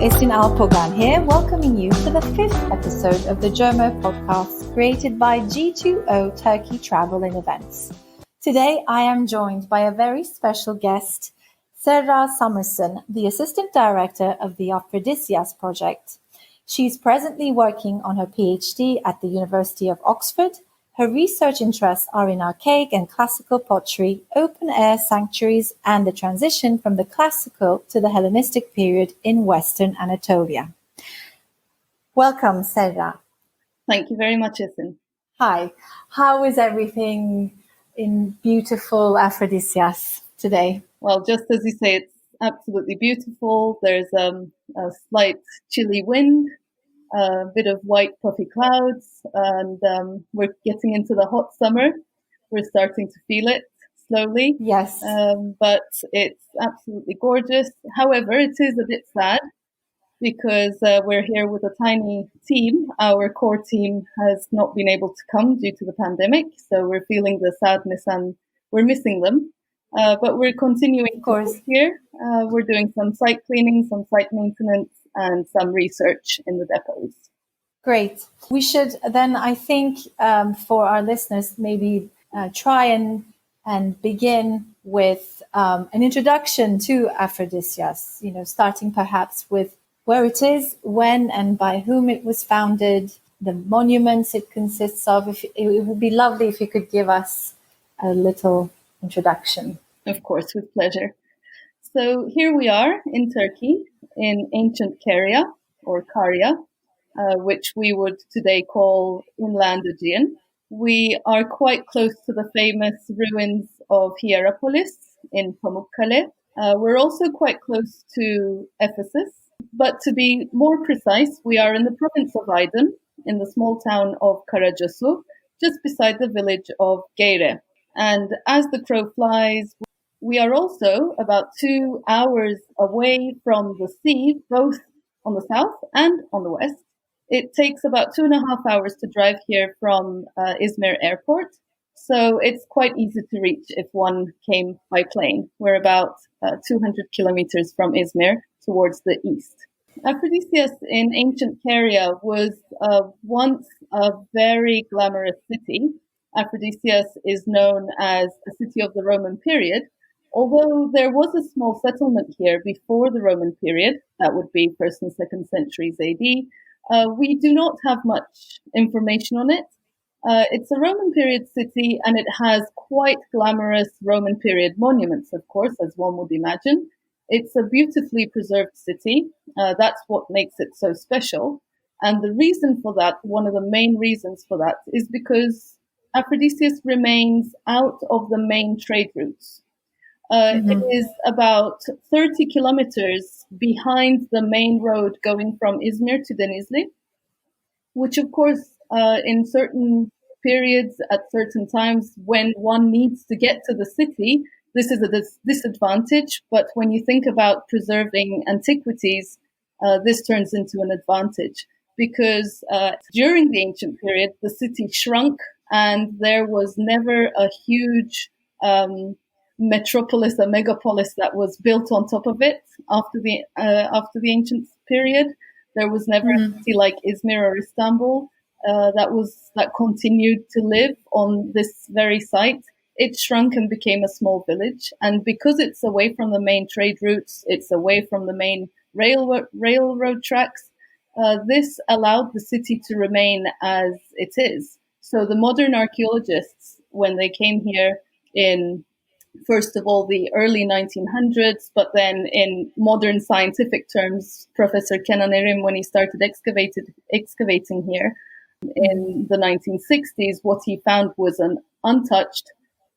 Esin Alpogan here, welcoming you to the 5th episode of the JOMO podcast created by G2O Turkey Travel and Events. Today, I am joined by a very special guest, Serra Somersan, the Assistant Director of the Aphrodisias project. She's presently working on her PhD at the University of Oxford. Her research interests are in archaic and classical pottery, open-air sanctuaries, and the transition from the classical to the Hellenistic period in Western Anatolia. Welcome, Serra. Thank you very much, Esin. Hi. How is everything in beautiful Aphrodisias today? Well, just as you say, it's absolutely beautiful. There's a slight chilly wind, a bit of white puffy clouds, and we're getting into the hot summer. We're starting to feel it slowly. Yes. But it's absolutely gorgeous. However, it is a bit sad because we're here with a tiny team. Our core team has not been able to come due to the pandemic, so we're feeling the sadness and we're missing them. But we're continuing, of course, here. We're doing some site cleaning, some site maintenance, and some research in the depots. Great. We should then, I think, for our listeners, maybe try and begin with an introduction to Aphrodisias, starting perhaps with where it is, when and by whom it was founded, the monuments it consists of. It would be lovely if you could give us a little introduction. Of course, with pleasure. So here we are in Turkey, in ancient Caria, or Caria, which we would today call inland Aegean. We are quite close to the famous ruins of Hierapolis in Pamukkale. We're also quite close to Ephesus. But to be more precise, we are in the province of Aydın, in the small town of Karacasu, just beside the village of Geyre. And as the crow flies, we are also about 2 hours away from the sea, both on the south and on the west. It takes about 2.5 hours to drive here from Izmir airport. So it's quite easy to reach if one came by plane. We're about 200 kilometers from Izmir towards the east. Aphrodisias in ancient Caria was once a very glamorous city. Aphrodisias is known as a city of the Roman period. Although there was a small settlement here before the Roman period, that would be 1st and 2nd centuries AD, we do not have much information on it. It's a Roman period city, and it has quite glamorous Roman period monuments, of course, as one would imagine. It's a beautifully preserved city. That's what makes it so special. And the reason for that, one of the main reasons for that, is because Aphrodisias remains out of the main trade routes. It is about 30 kilometers behind the main road going from Izmir to Denizli, which, of course, in certain periods, at certain times, when one needs to get to the city, this is a disadvantage. But when you think about preserving antiquities, this turns into an advantage because during the ancient period, the city shrunk and there was never a huge metropolis, a megapolis that was built on top of it after the ancient period. There was never a city like Izmir or Istanbul that continued to live on this very site. It shrunk and became a small village, and because it's away from the main trade routes, it's away from the main railroad tracks. This allowed the city to remain as it is. So the modern archaeologists, when they came here in first of all, the early 1900s, but then in modern scientific terms, Professor Kenan Erim, when he started excavating here in the 1960s, what he found was an untouched,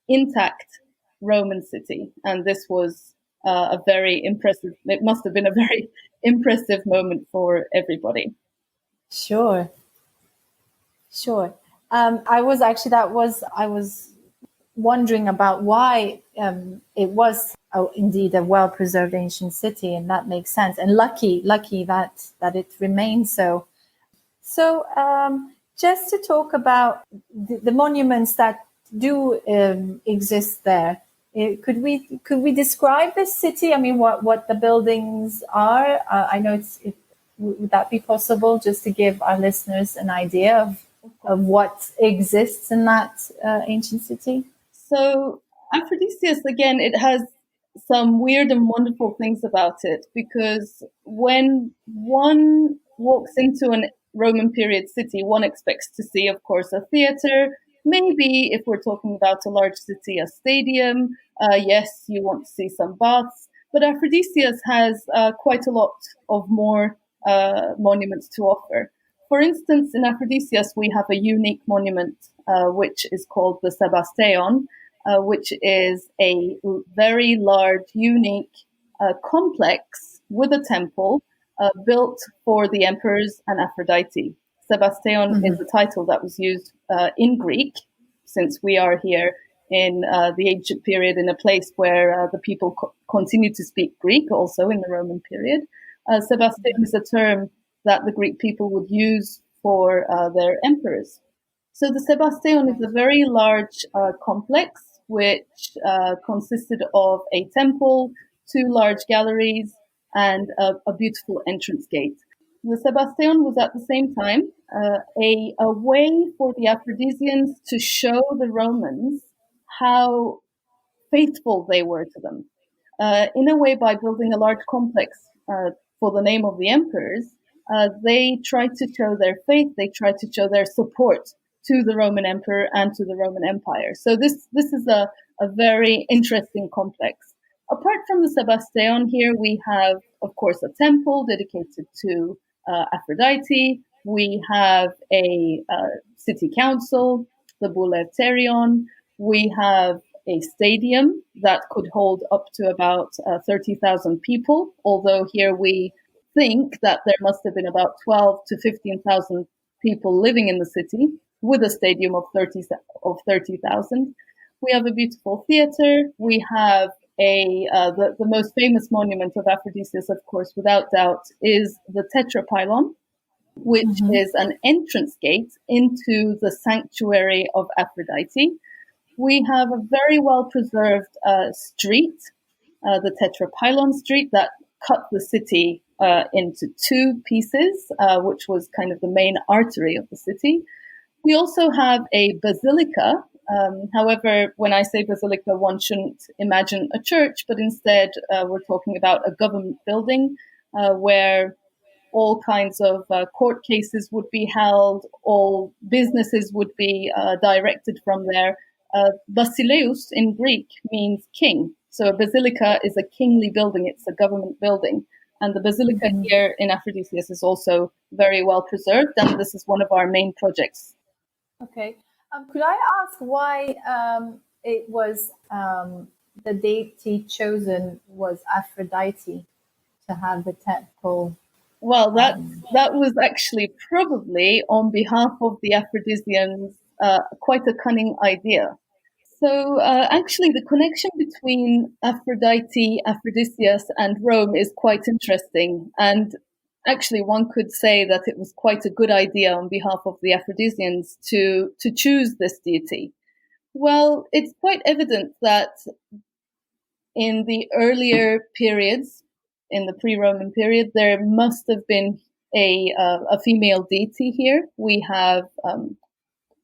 intact Roman city. And this was a very impressive, it must have been a very impressive moment for everybody. Sure. I was wondering about why it was indeed a well-preserved ancient city, and that makes sense. And lucky that it remains so. So just to talk about the monuments that do exist there Could we describe this city? I mean, what the buildings are? I know would that be possible, just to give our listeners an idea of what exists in that ancient city? So Aphrodisias, again, it has some weird and wonderful things about it, because when one walks into a Roman period city, one expects to see, of course, a theater. Maybe if we're talking about a large city, a stadium. Yes, you want to see some baths. But Aphrodisias has quite a lot of more monuments to offer. For instance, in Aphrodisias, we have a unique monument, which is called the Sebastion, which is a very large, unique complex with a temple built for the emperors and Aphrodite. Sebastion is a title that was used in Greek, since we are here in the ancient period in a place where the people continue to speak Greek, also in the Roman period. Sebastion is a term that the Greek people would use for their emperors. So the Sebastion is a very large complex which consisted of a temple, two large galleries, and a beautiful entrance gate. The Sebastion was at the same time a way for the Aphrodisians to show the Romans how faithful they were to them. In a way, by building a large complex for the name of the emperors, they tried to show their faith, they tried to show their support to the Roman Emperor and to the Roman Empire. So this is a very interesting complex. Apart from the Sebastion, here we have, of course, a temple dedicated to Aphrodite. We have a city council, the Bouleuterion. We have a stadium that could hold up to about 30,000 people, although here we think that there must have been about 12 to 15,000 people living in the city, with a stadium of 30,000. We have a beautiful theater. We have the most famous monument of Aphrodisias, of course, without doubt, is the Tetrapylon, which is an entrance gate into the sanctuary of Aphrodite. We have a very well preserved street, the Tetrapylon Street, that cut the city into two pieces, which was kind of the main artery of the city. We also have a basilica. However, when I say basilica, one shouldn't imagine a church, but instead we're talking about a government building where all kinds of court cases would be held, all businesses would be directed from there. Basileus in Greek means king. So a basilica is a kingly building, it's a government building. And the basilica here in Aphrodisias is also very well preserved, and this is one of our main projects. Okay. Could I ask why it was the deity chosen was Aphrodite to have the temple? Well, that was actually probably on behalf of the Aphrodisians quite a cunning idea. So actually the connection between Aphrodite, Aphrodisias, and Rome is quite interesting. And actually one could say that it was quite a good idea on behalf of the Aphrodisians to choose this deity. Well, it's quite evident that in the earlier periods, in the pre-Roman period, there must have been a female deity here. We have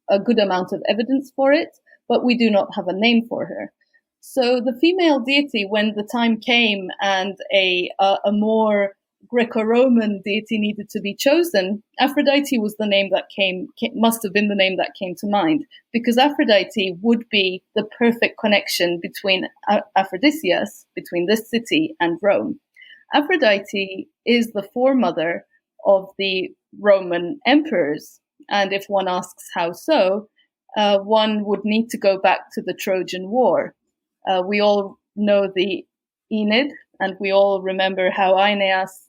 a good amount of evidence for it, but we do not have a name for her. So the female deity, when the time came and a more Greco-Roman deity needed to be chosen, Aphrodite was the name that must have been the name that came to mind, because Aphrodite would be the perfect connection between Aphrodisias, between this city and Rome. Aphrodite is the foremother of the Roman emperors, and if one asks how so, one would need to go back to the Trojan War. We all know the Aeneid, and we all remember how Aeneas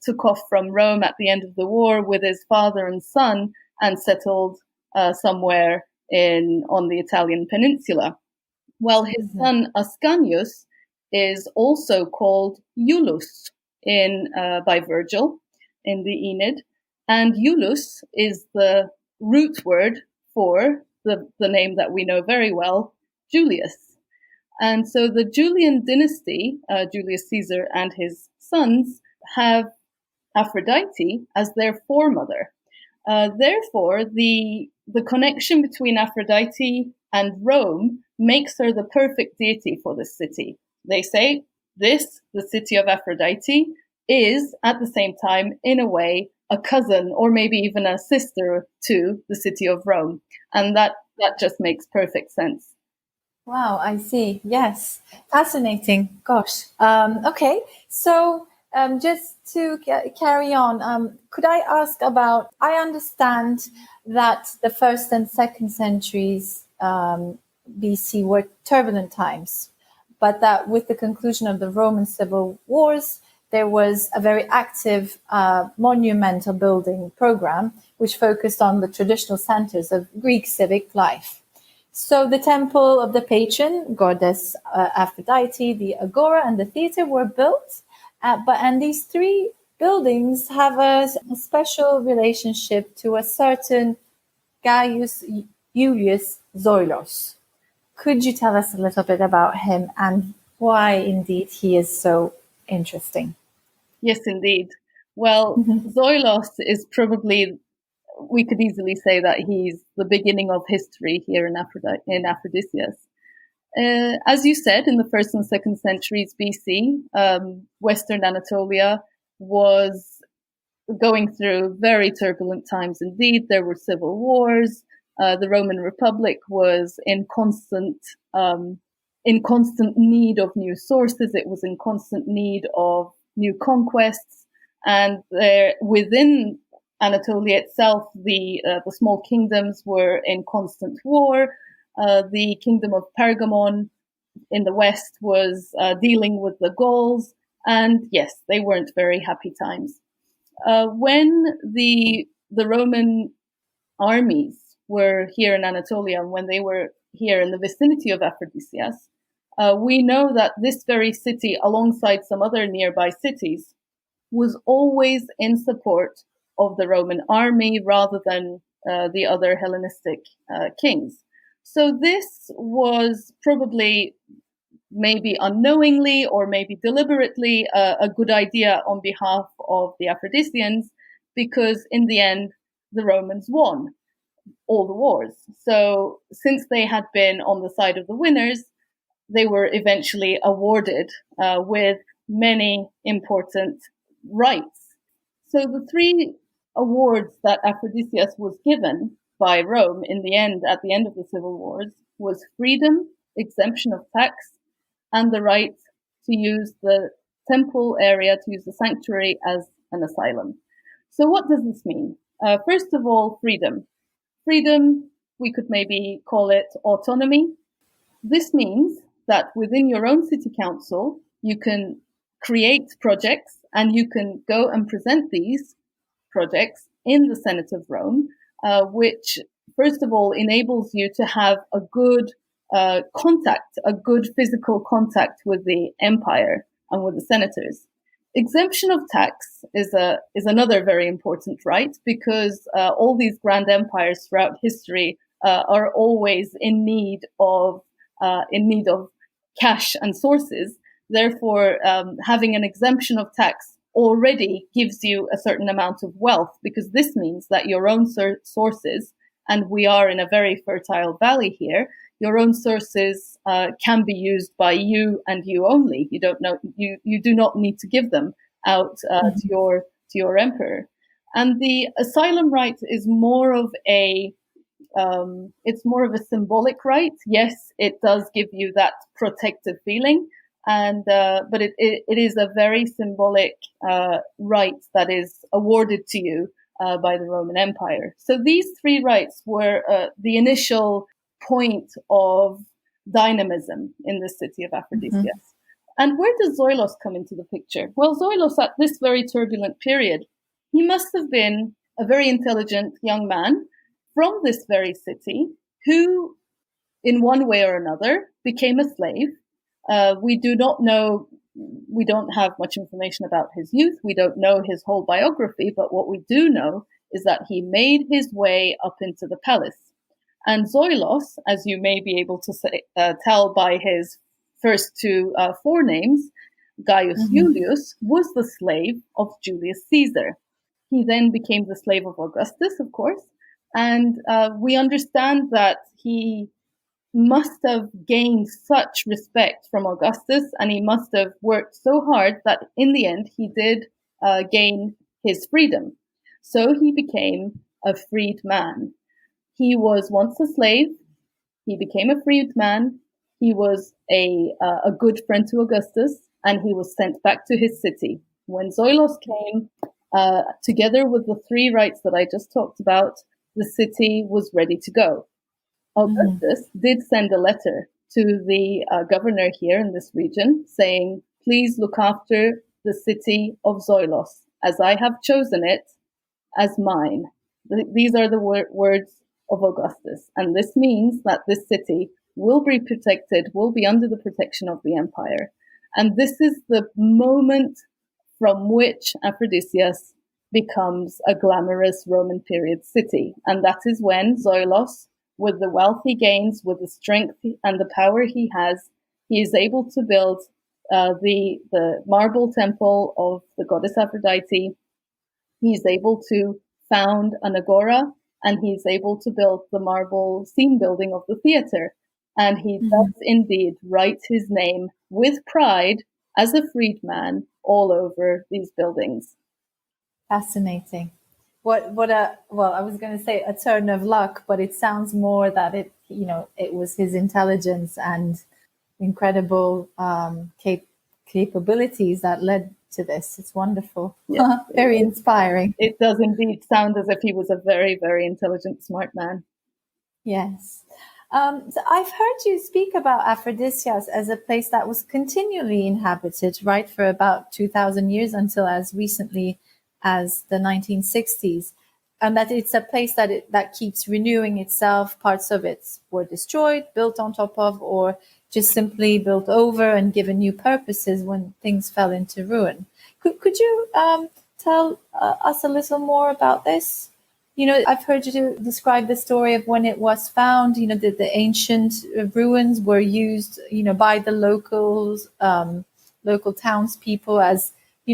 took off from Rome at the end of the war with his father and son and settled somewhere on the Italian peninsula. Well, his son Ascanius is also called Iulus by Virgil in the Aeneid, and Iulus is the root word for the name that we know very well, Julius. And so the Julian dynasty, Julius Caesar and his sons, have Aphrodite as their foremother. Therefore, the connection between Aphrodite and Rome makes her the perfect deity for this city. They say this, the city of Aphrodite, is at the same time, in a way, a cousin or maybe even a sister to the city of Rome. And that just makes perfect sense. Wow, I see. Yes, fascinating. Gosh. Okay, so just to carry on, could I ask about? I understand that the first and second centuries BC were turbulent times, but that with the conclusion of the Roman civil wars, there was a very active monumental building program which focused on the traditional centers of Greek civic life. So the temple of the patron goddess Aphrodite, the agora, and the theater were built. And these three buildings have a special relationship to a certain Gaius Julius Zoilos. Could you tell us a little bit about him and why indeed he is so interesting? Yes, indeed. Well, Zoilos is probably, we could easily say that he's the beginning of history here in Aphrodisias. As you said, in the first and second centuries BC, Western Anatolia was going through very turbulent times indeed. There were civil wars. The Roman Republic was in constant need of new sources. It was in constant need of new conquests. And within Anatolia itself, the small kingdoms were in constant war. The kingdom of Pergamon in the west was dealing with the Gauls. And yes, they weren't very happy times. When the Roman armies were here in Anatolia, and when they were here in the vicinity of Aphrodisias, we know that this very city, alongside some other nearby cities, was always in support of the Roman army rather than the other Hellenistic kings. So this was probably, maybe unknowingly or maybe deliberately, a good idea on behalf of the Aphrodisians, because in the end, the Romans won all the wars. So since they had been on the side of the winners, they were eventually awarded with many important rights. So the three awards that Aphrodisias was given by Rome in the end, at the end of the civil wars, was freedom, exemption of tax, and the right to use the temple area, to use the sanctuary as an asylum. So what does this mean? First of all, freedom. Freedom, we could maybe call it autonomy. This means that within your own city council, you can create projects and you can go and present these projects in the Senate of Rome, which first of all enables you to have a good contact, a good physical contact with the empire and with the senators. Exemption of tax is another very important right, because all these grand empires throughout history are always in need of cash and sources. Therefore, having an exemption of tax already gives you a certain amount of wealth, because this means that your own sources, and we are in a very fertile valley here, your own sources can be used by you and you only. You do not need to give them out to your emperor. And the asylum right is more of a symbolic right. Yes, it does give you that protective feeling, but it is a very symbolic right that is awarded to you by the Roman Empire. So these three rights were the initial point of dynamism in the city of Aphrodisias. Mm-hmm. And where does Zoilos come into the picture? Well, Zoilos, at this very turbulent period, he must have been a very intelligent young man from this very city who, in one way or another, became a slave. We don't have much information about his youth. We don't know his whole biography, but what we do know is that he made his way up into the palace. And Zoilos, as you may be able to tell by his first two forenames, Gaius Julius, was the slave of Julius Caesar. He then became the slave of Augustus, of course, and we understand that he must have gained such respect from Augustus, and he must have worked so hard that in the end he did gain his freedom. So he became a freed man. He was once a slave. He became a freed man. He was a good friend to Augustus, and he was sent back to his city. When Zoilos came, together with the three rites that I just talked about, the city was ready to go. Augustus did send a letter to the governor here in this region saying, please look after the city of Zoilos, as I have chosen it as mine. These are the words of Augustus. And this means that this city will be protected, will be under the protection of the empire. And this is the moment from which Aphrodisias becomes a glamorous Roman period city. And that is when Zoilos, with the wealth he gains, with the strength and the power he has, he is able to build the marble temple of the goddess Aphrodite. He's able to found an agora, and he's able to build the marble scene building of the theater. And he does indeed write his name with pride as a freedman all over these buildings. Fascinating. Well, I was going to say a turn of luck, but it sounds more that it was his intelligence and incredible capabilities that led to this. It's wonderful. Yes. Very inspiring. It does indeed sound as if he was a very, very intelligent, smart man. Yes. So I've heard you speak about Aphrodisias as a place that was continually inhabited, right, for about 2,000 years until as recently as the 1960s, and that it's a place that keeps renewing itself. Parts of it were destroyed, built on top of, or just simply built over and given new purposes when things fell into ruin. Could you tell us a little more about this? I've heard you describe the story of when it was found, that the ancient ruins were used, by the locals, local townspeople as,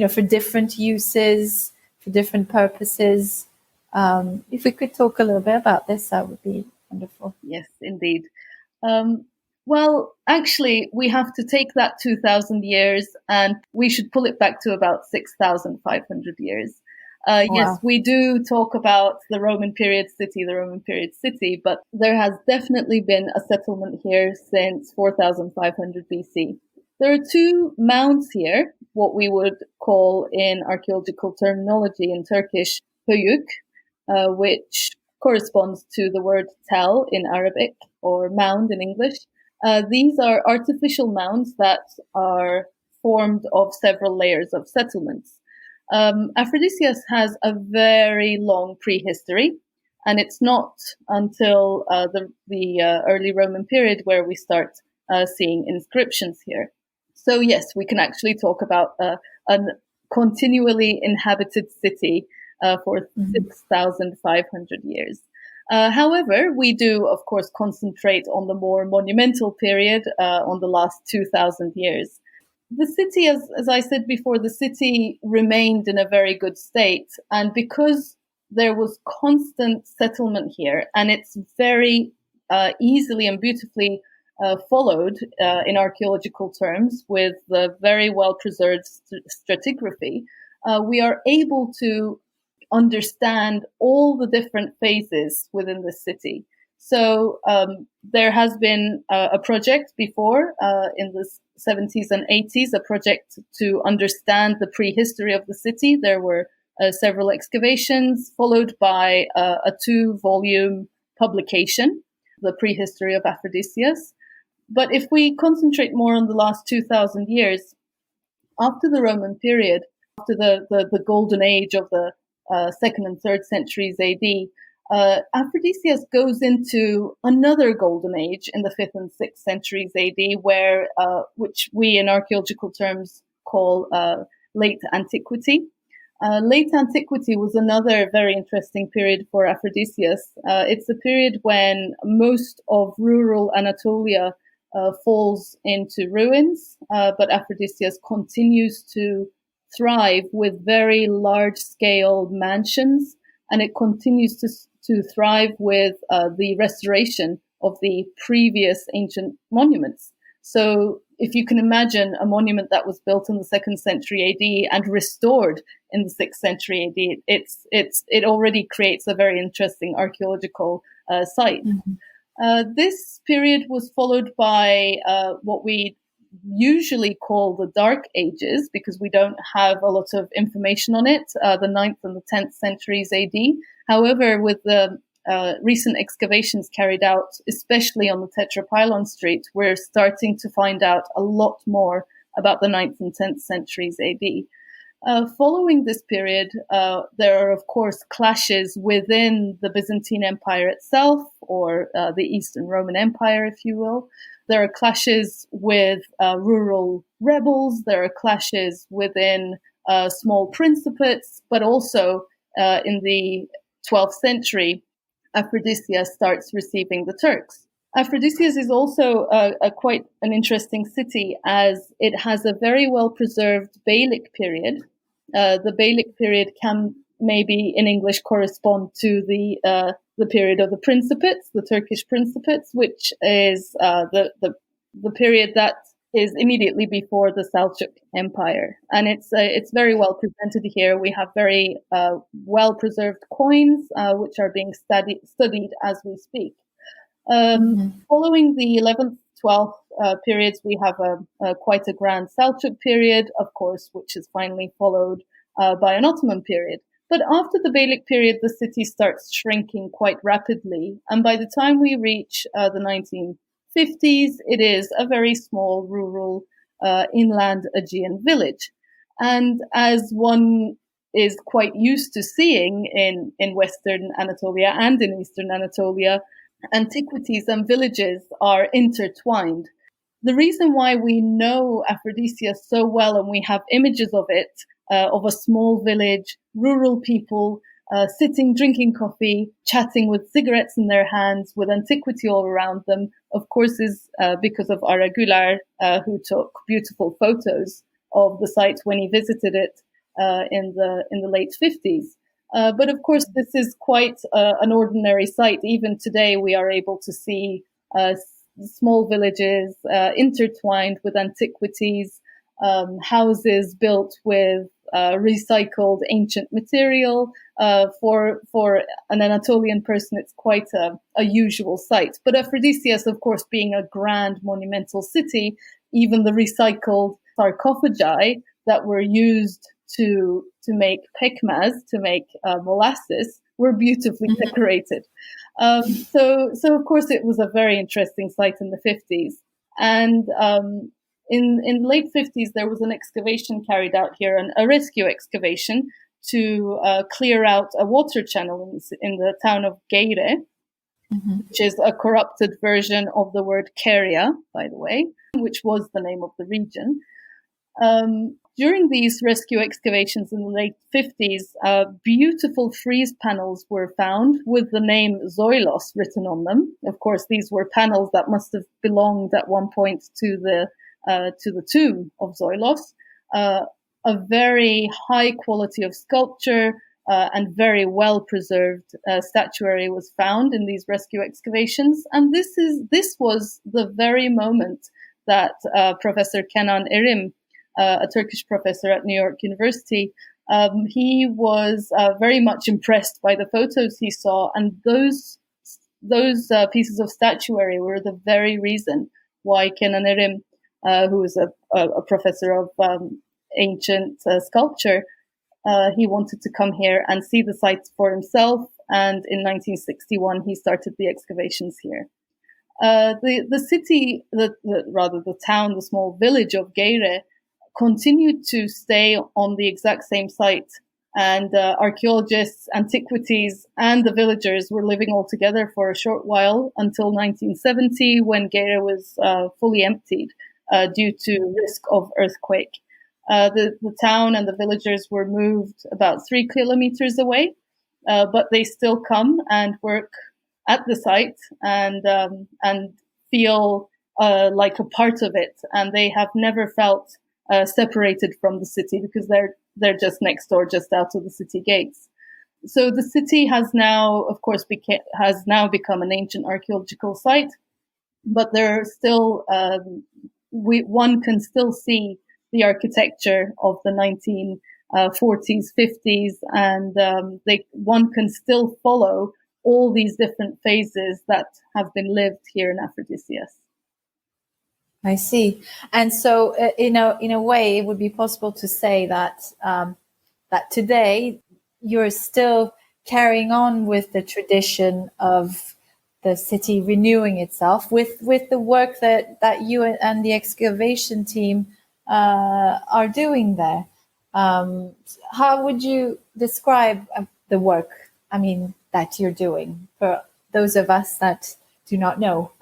for different uses, for different purposes. If we could talk a little bit about this, that would be wonderful. Yes, indeed. Well, actually, we have to take that 2,000 years and we should pull it back to about 6,500 years. Wow. Yes, we do talk about the Roman period city, but there has definitely been a settlement here since 4,500 BC. There are two mounds here, what we would call in archeological terminology in Turkish, höyük, which corresponds to the word tell in Arabic or mound in English. These are artificial mounds that are formed of several layers of settlements. Aphrodisias has a very long prehistory, and it's not until the early Roman period where we start seeing inscriptions here. So yes, we can actually talk about a continually inhabited city for 6,500 years. However, we do, of course, concentrate on the more monumental period, on the last 2,000 years. The city, as I said before, the city remained in a very good state. And because there was constant settlement here, and it's very easily and beautifully followed in archaeological terms with the very well-preserved stratigraphy, we are able to understand all the different phases within the city. So there has been a project before in the 70s and 80s, a project to understand the prehistory of the city. There were several excavations followed by a 2-volume publication, The Prehistory of Aphrodisias. But if we concentrate more on the last 2,000 years, after the Roman period, after the golden age of the 2nd and 3rd centuries AD, Aphrodisias goes into another golden age in the 5th and 6th centuries AD, where which we in archaeological terms call late antiquity. Late antiquity was another very interesting period for Aphrodisias. It's a period when most of rural Anatolia falls into ruins, but Aphrodisias continues to thrive with very large-scale mansions, and it continues to thrive with the restoration of the previous ancient monuments. So if you can imagine a monument that was built in the 2nd century AD and restored in the 6th century AD, it already creates a very interesting archaeological site. Mm-hmm. This period was followed by what we usually call the Dark Ages, because we don't have a lot of information on it, the 9th and the 10th centuries AD. However, with the recent excavations carried out, especially on the Tetrapylon Street, we're starting to find out a lot more about the 9th and 10th centuries AD. Following this period, there are, of course, clashes within the Byzantine Empire itself, or the Eastern Roman Empire, if you will. There are clashes with rural rebels. There are clashes within small principates, but also in the 12th century, Aphrodisias starts receiving the Turks. Aphrodisias is also quite an interesting city, as it has a very well-preserved Bailic period. The Bailic period can maybe in English correspond to the period of the Principates, the Turkish Principates, which is the period that is immediately before the Seljuk Empire, and it's very well presented here. We have very well preserved coins, which are being studied as we speak. Following the 11th, 12th periods, we have quite a grand Seljuk period, of course, which is finally followed by an Ottoman period. But after the Bailic period, the city starts shrinking quite rapidly, and by the time we reach the 1950s, it is a very small rural inland Aegean village. And as one is quite used to seeing in Western Anatolia and in Eastern Anatolia, antiquities and villages are intertwined. The reason why we know Aphrodisias so well, and we have images of it, of a small village, rural people, sitting, drinking coffee, chatting with cigarettes in their hands, with antiquity all around them, of course, is because of Ara Güler, who took beautiful photos of the site when he visited it in the late 50s. But of course, this is quite an ordinary site. Even today, we are able to see small villages intertwined with antiquities, houses built with recycled ancient material. For an Anatolian person, it's quite a usual sight. But Aphrodisias, of course, being a grand monumental city, even the recycled sarcophagi that were used to make pekmez, to make molasses, were beautifully decorated. So of course, it was a very interesting site in the 50s. And in the late 50s, there was an excavation carried out here, a rescue excavation to clear out a water channel in the town of Geire, which is a corrupted version of the word Keria, by the way, which was the name of the region. During these rescue excavations in the late 50s, beautiful frieze panels were found with the name Zoilos written on them. Of course, these were panels that must have belonged at one point to the tomb of Zoilos. A very high quality of sculpture and very well preserved statuary was found in these rescue excavations, and this was the very moment that Professor Kenan Erim, a Turkish professor at New York University, he was very much impressed by the photos he saw, and those pieces of statuary were the very reason why Kenan Erim, who is a professor of ancient sculpture, he wanted to come here and see the sites for himself. And in 1961, he started the excavations here. The city, the town, the small village of Geire, continued to stay on the exact same site. And archaeologists, antiquities, and the villagers were living all together for a short while until 1970, when Geire was fully emptied due to risk of earthquake. The town and the villagers were moved about 3 kilometers away, but they still come and work at the site and feel like a part of it, and they have never felt separated from the city because they're just next door, just out of the city gates. So the city has now, of course, become an ancient archaeological site, but there are still one can still see the architecture of the 1940s, 50s, and one can still follow all these different phases that have been lived here in Aphrodisias. I see. And so, in a way, it would be possible to say that that today you're still carrying on with the tradition of the city renewing itself with the work that you and the excavation team are doing there. How would you describe the work, I mean, that you're doing for those of us that do not know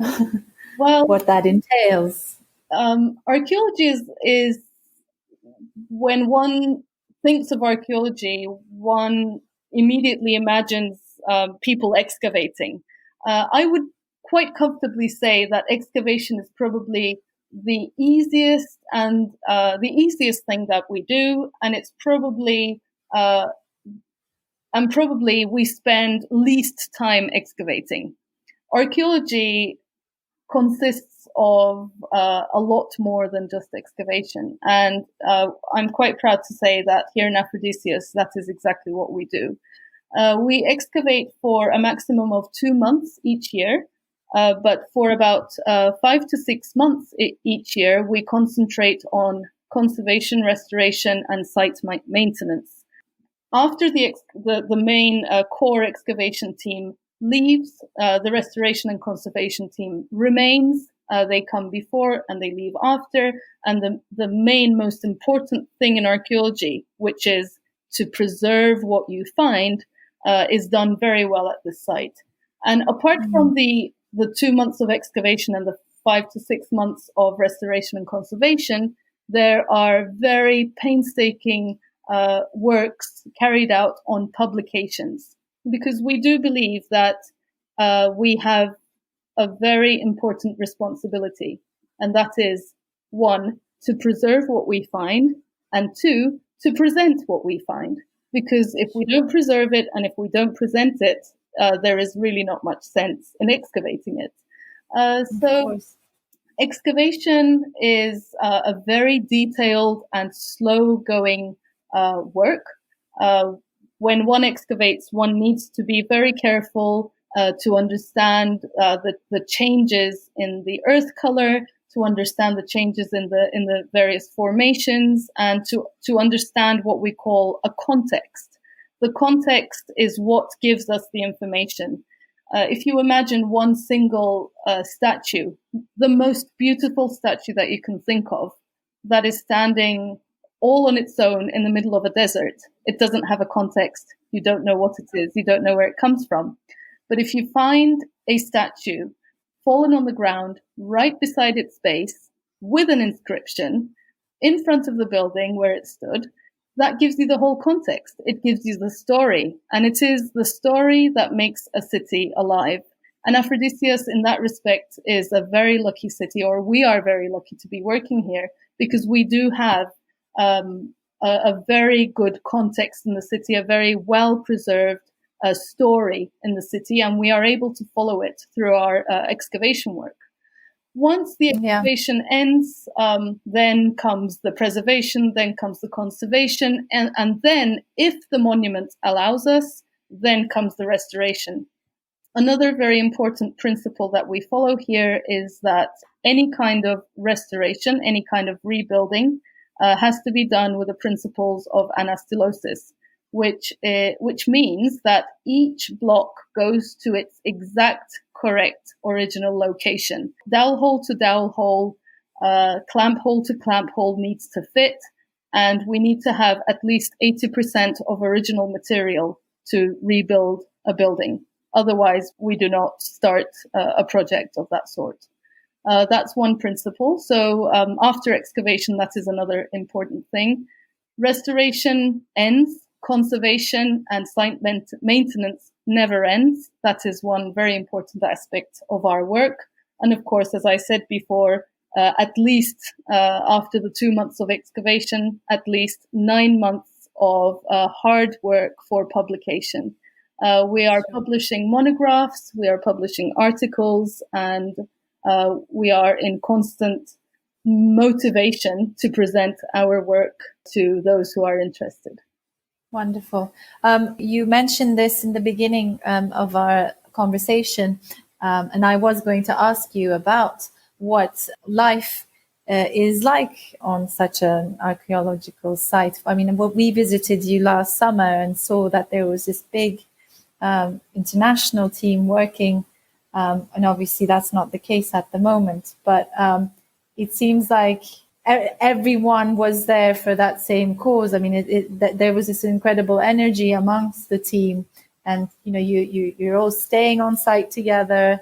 what that entails? Archaeology is when one thinks of archaeology, one immediately imagines people excavating. I would quite comfortably say that excavation is probably the easiest thing that we do, and it's probably we spend least time excavating. Archaeology consists of a lot more than just excavation, and I'm quite proud to say that here in Aphrodisias, that is exactly what we do. We excavate for a maximum of 2 months each year, but for about 5 to 6 months each year, we concentrate on conservation, restoration, and site maintenance. After the main core excavation team leaves, the restoration and conservation team remains. They come before and they leave after. And the main, most important thing in archaeology, which is to preserve what you find, is done very well at this site. And apart from the 2 months of excavation and the 5 to 6 months of restoration and conservation, there are very painstaking works carried out on publications, because we do believe that we have a very important responsibility, and that is, 1, to preserve what we find, and 2, to present what we find. Because if we don't preserve it and if we don't present it, there is really not much sense in excavating it. So excavation is a very detailed and slow-going work. When one excavates, one needs to be very careful to understand the changes in the earth color, to understand the changes in the various formations, and to understand what we call a context. The context is what gives us the information. If you imagine one single statue, the most beautiful statue that you can think of, that is standing all on its own in the middle of a desert, it doesn't have a context. You don't know what it is. You don't know where it comes from. But if you find a statue fallen on the ground right beside its base with an inscription in front of the building where it stood, that gives you the whole context. It gives you the story. And it is the story that makes a city alive. And Aphrodisias, in that respect, is a very lucky city, or we are very lucky to be working here, because we do have a very good context in the city, a very well-preserved story in the city, and we are able to follow it through our excavation work. Once the excavation ends, then comes the preservation, then comes the conservation, and then, if the monument allows us, then comes the restoration. Another very important principle that we follow here is that any kind of restoration, any kind of rebuilding, has to be done with the principles of anastylosis, which means that each block goes to its exact correct original location. Dowel hole to dowel hole, clamp hole to clamp hole needs to fit, and we need to have at least 80% of original material to rebuild a building. Otherwise, we do not start a project of that sort. That's one principle. So after excavation, that is another important thing. Restoration ends, conservation and site maintenance never ends. That is one very important aspect of our work. And of course, as I said before, at least after the 2 months of excavation, at least 9 months of hard work for publication. We are publishing monographs, we are publishing articles, and we are in constant motivation to present our work to those who are interested. Wonderful. You mentioned this in the beginning of our conversation, and I was going to ask you about what life is like on such an archaeological site. I mean, we visited you last summer and saw that there was this big international team working, and obviously that's not the case at the moment, but it seems like everyone was there for that same cause. I mean, there was this incredible energy amongst the team, and you're all staying on site together,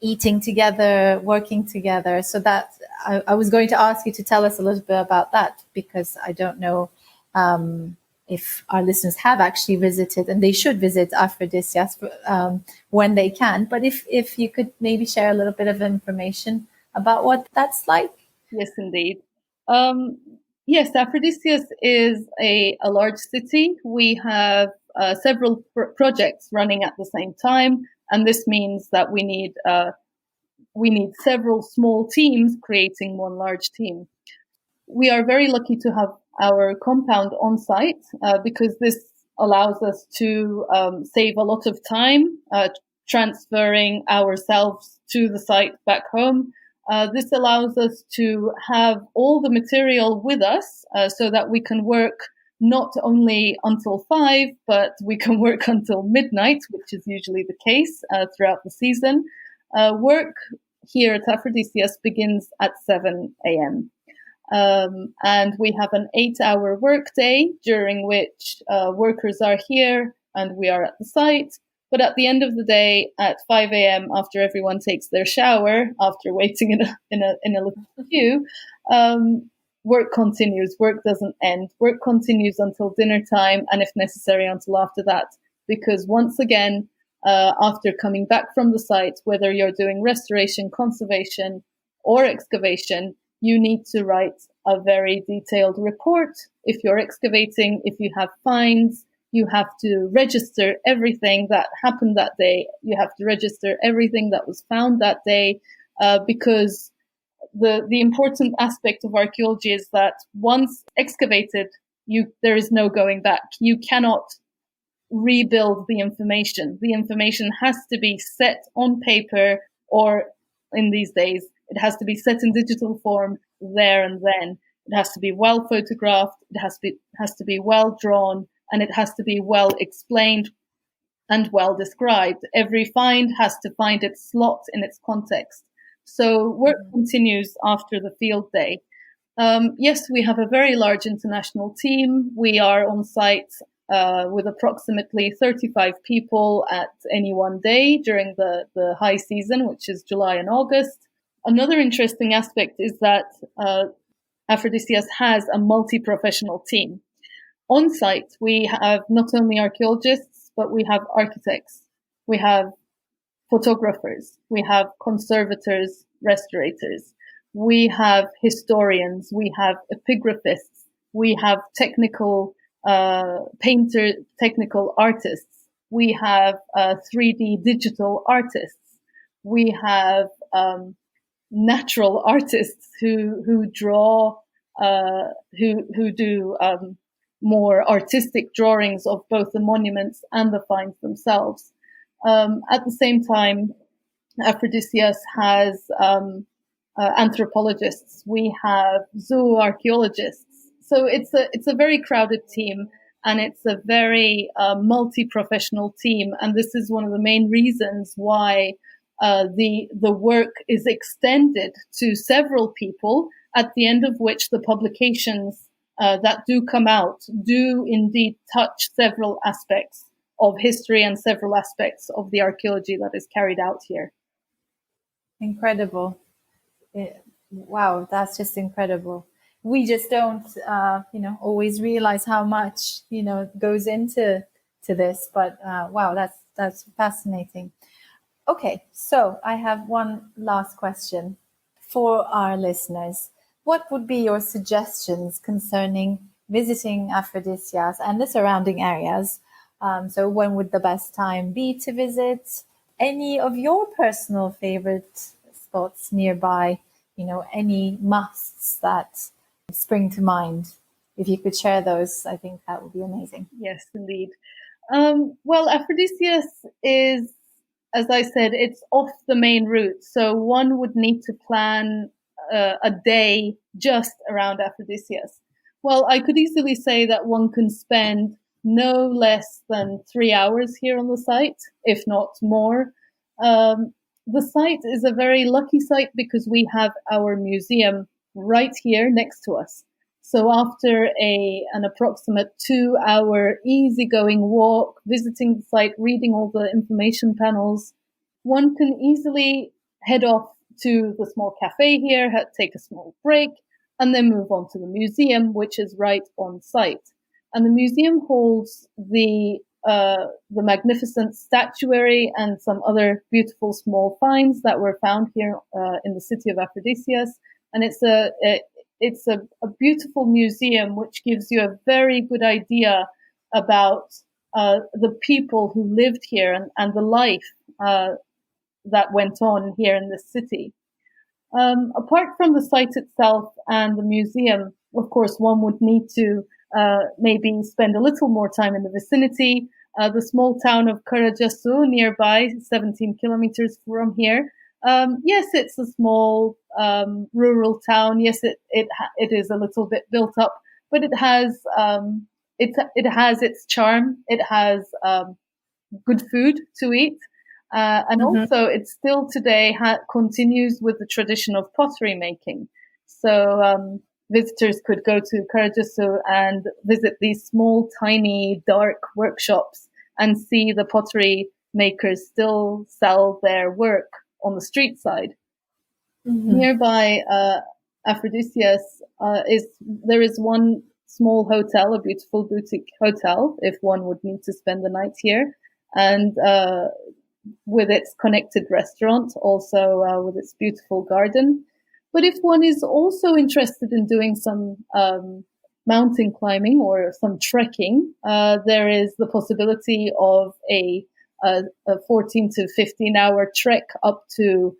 eating together, working together. So that I was going to ask you to tell us a little bit about that, because I don't know if our listeners have actually visited, and they should visit Aphrodisias when they can. But if you could maybe share a little bit of information about what that's like. Yes, indeed. Yes, Aphrodisias is a large city. We have several projects running at the same time, and this means that we need several small teams creating one large team. We are very lucky to have our compound on site because this allows us to save a lot of time transferring ourselves to the site back home. This allows us to have all the material with us so that we can work not only until 5, but we can work until midnight, which is usually the case throughout the season. Work here at Aphrodisias begins at 7 a.m. And we have an 8-hour work day during which workers are here and we are at the site. But at the end of the day, at 5 a.m., after everyone takes their shower, after waiting in a little queue, work continues. Work doesn't end. Work continues until dinner time, and if necessary, until after that. Because once again, after coming back from the site, whether you're doing restoration, conservation, or excavation, you need to write a very detailed report. If you're excavating, if you have finds, you have to register everything that happened that day. You have to register everything that was found that day, because the important aspect of archaeology is that once excavated, there is no going back. You cannot rebuild the information. The information has to be set on paper, or in these days, it has to be set in digital form there and then. It has to be well photographed. It has to be well drawn. And it has to be well explained and well described. Every find has to find its slot in its context. So work continues after the field day. Yes, we have a very large international team. We are on site with approximately 35 people at any one day during the high season, which is July and August. Another interesting aspect is that Aphrodisias has a multi-professional team. On site, we have not only archaeologists, but we have architects, we have photographers, we have conservators, restorators, we have historians, we have epigraphists, we have technical technical artists, we have 3D digital artists, we have natural artists who draw, who do more artistic drawings of both the monuments and the finds themselves. At the same time, Aphrodisias has anthropologists. We have zooarchaeologists. So it's a very crowded team, and it's a very multi-professional team. And this is one of the main reasons why the work is extended to several people, at the end of which the publications that do come out do indeed touch several aspects of history and several aspects of the archaeology that is carried out here. Incredible. Wow, that's just incredible. We just don't, always realize how much, goes into this. But wow, that's fascinating. Okay, so I have one last question for our listeners. What would be your suggestions concerning visiting Aphrodisias and the surrounding areas? So, when would the best time be to visit? Any of your personal favorite spots nearby? Any musts that spring to mind? If you could share those, I think that would be amazing. Yes, indeed. Well, Aphrodisias is, as I said, it's off the main route. So one would need to plan a day just around Aphrodisias. Well, I could easily say that one can spend no less than 3 hours here on the site, if not more. The site is a very lucky site because we have our museum right here next to us. So after an approximate 2 hour easygoing walk, visiting the site, reading all the information panels, one can easily head off to the small cafe here, take a small break, and then move on to the museum, which is right on site. And the museum holds the magnificent statuary and some other beautiful small finds that were found here in the city of Aphrodisias. And it's a beautiful museum which gives you a very good idea about the people who lived here and the life that went on here in this city. Apart from the site itself and the museum, of course, one would need to maybe spend a little more time in the vicinity. The small town of Karacasu nearby, 17 kilometers from here. Yes, it's a small rural town. Yes, it is a little bit built up, but it has its charm. It has good food to eat. And also, it still today continues with the tradition of pottery making. So visitors could go to Karacasu and visit these small, tiny, dark workshops and see the pottery makers still sell their work on the street side. Nearby Aphrodisias there is one small hotel, a beautiful boutique hotel, if one would need to spend the night here, and with its connected restaurant, also with its beautiful garden. But if one is also interested in doing some mountain climbing or some trekking, there is the possibility of a 14 to 15 hour trek up to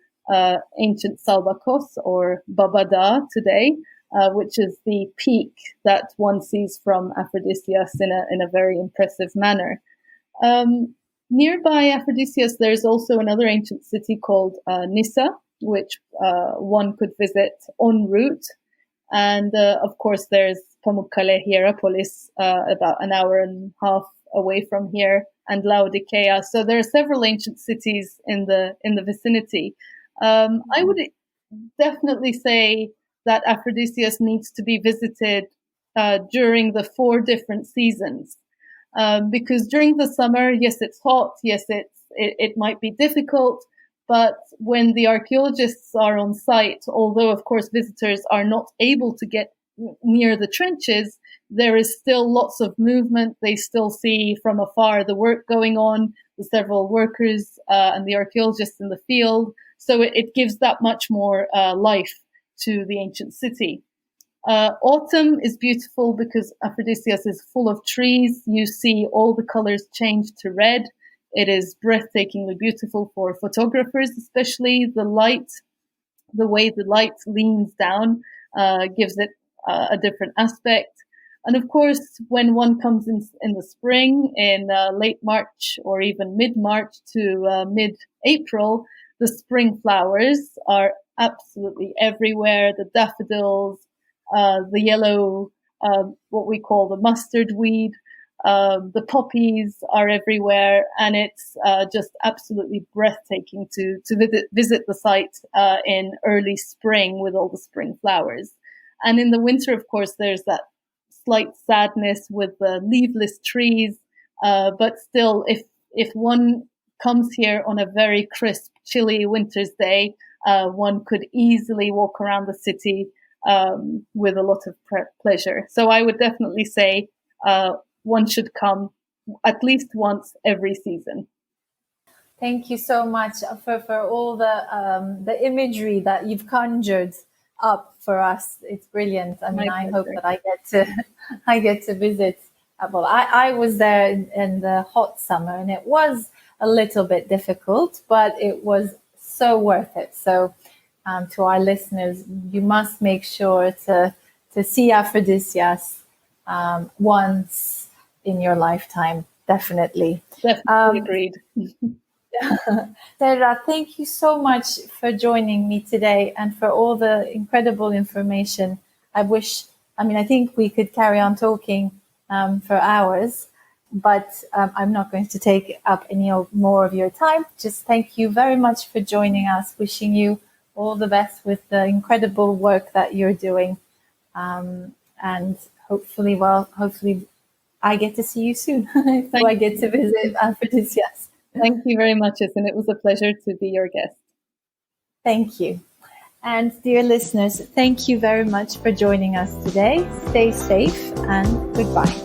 ancient Salbakos or Babada today, which is the peak that one sees from Aphrodisias in a very impressive manner. Nearby Aphrodisias, there's also another ancient city called Nissa, which one could visit en route. And of course, there's Pamukkale Hierapolis, about an hour and a half away from here, and Laodicea. So there are several ancient cities in the vicinity. I would definitely say that Aphrodisias needs to be visited during the 4 different seasons. Because during the summer, yes, it's hot. Yes, it might be difficult. But when the archaeologists are on site, although, of course, visitors are not able to get near the trenches, there is still lots of movement. They still see from afar the work going on, the several workers and the archaeologists in the field. So it gives that much more life to the ancient city. Autumn is beautiful because Aphrodisias is full of trees. You see all the colors change to red. It is breathtakingly beautiful for photographers, especially the light. The way the light leans down gives it a different aspect. And of course, when one comes in the spring, in late March or even mid-March to mid-April, the spring flowers are absolutely everywhere. The daffodils, the yellow, what we call the mustard weed, the poppies are everywhere, and it's just absolutely breathtaking to visit the site in early spring with all the spring flowers. And in the winter, of course, there's that slight sadness with the leafless trees, but still, if one comes here on a very crisp, chilly winter's day, one could easily walk around the city with a lot of pleasure. So I would definitely say one should come at least once every season. Thank you so much for all the imagery that you've conjured up for us. It's brilliant. I mean, My I hope pleasure. that I get to I get to visit. Well, I was there in the hot summer, and it was a little bit difficult, but it was so worth it. So, to our listeners, you must make sure to see Aphrodisias once in your lifetime. Definitely. Definitely agreed. Serra, thank you so much for joining me today and for all the incredible information. I think we could carry on talking for hours, but I'm not going to take up any more of your time. Just thank you very much for joining us. Wishing you all the best with the incredible work that you're doing. And hopefully I get to see you soon. So I get to visit Aphrodisias. Thank you very much, Isin. It was a pleasure to be your guest. Thank you. And dear listeners, thank you very much for joining us today. Stay safe and goodbye.